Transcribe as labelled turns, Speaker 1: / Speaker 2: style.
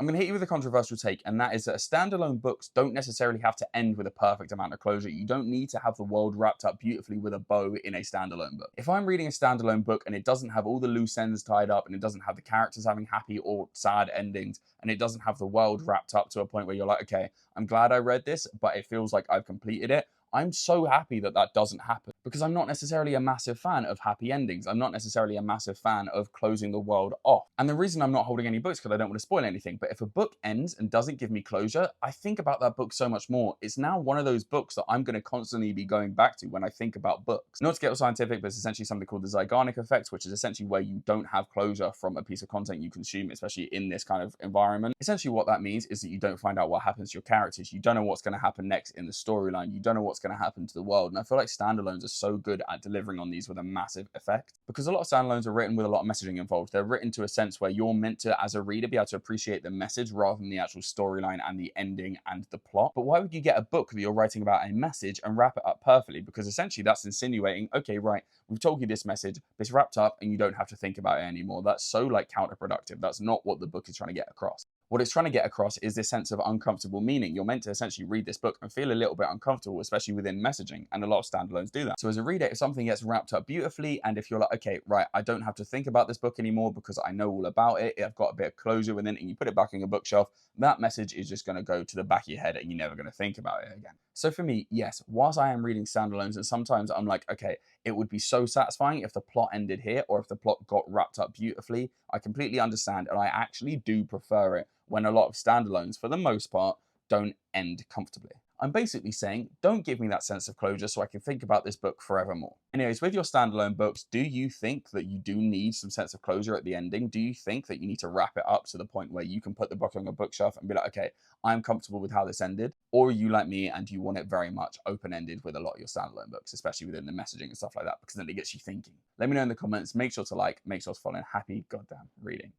Speaker 1: I'm going to hit you with a controversial take, and that is that standalone books don't necessarily have to end with a perfect amount of closure. You don't need to have the world wrapped up beautifully with a bow in a standalone book. If I'm reading a standalone book and it doesn't have all the loose ends tied up, and it doesn't have the characters having happy or sad endings, and it doesn't have the world wrapped up to a point where you're like, okay, I'm glad I read this, but it feels like I've completed it, I'm so happy that that doesn't happen, because I'm not necessarily a massive fan of happy endings. I'm not necessarily a massive fan of closing the world off. And the reason I'm not holding any books is because I don't want to spoil anything. But if a book ends and doesn't give me closure, I think about that book so much more. It's now one of those books that I'm going to constantly be going back to when I think about books. Not to get all scientific, but it's essentially something called the Zeigarnik effect, which is essentially where you don't have closure from a piece of content you consume, especially in this kind of environment. Essentially what that means is that you don't find out what happens to your characters. You don't know what's going to happen next in the storyline. You don't know what's going to happen to the world. And I feel like standalones are so good at delivering on these with a massive effect, because a lot of standalones are written with a lot of messaging involved. They're written to a sense where you're meant to, as a reader, be able to appreciate the message rather than the actual storyline and the ending and the plot. But why would you get a book that you're writing about a message and wrap it up perfectly? Because essentially that's insinuating, okay, right, we've told you this message, it's wrapped up and you don't have to think about it anymore. That's so like counterproductive. That's not what the book is trying to get across. What it's trying to get across is this sense of uncomfortable meaning. You're meant to essentially read this book and feel a little bit uncomfortable, especially within messaging, and a lot of standalones do that. So as a reader, if something gets wrapped up beautifully, and if you're like, okay, right, I don't have to think about this book anymore because I know all about it, I've got a bit of closure within it, and you put it back on your bookshelf, that message is just going to go to the back of your head and you're never going to think about it again. So for me, yes, whilst I am reading standalones, and sometimes I'm like, okay, it would be so satisfying if the plot ended here, or if the plot got wrapped up beautifully. I completely understand, and I actually do prefer it when a lot of standalones, for the most part, don't end comfortably. I'm basically saying, don't give me that sense of closure so I can think about this book forevermore. Anyways, with your standalone books, do you think that you do need some sense of closure at the ending? Do you think that you need to wrap it up to the point where you can put the book on your bookshelf and be like, okay, I'm comfortable with how this ended? Or are you like me and you want it very much open-ended with a lot of your standalone books, especially within the messaging and stuff like that, because then it gets you thinking? Let me know in the comments. Make sure to like, make sure to follow, and happy goddamn reading.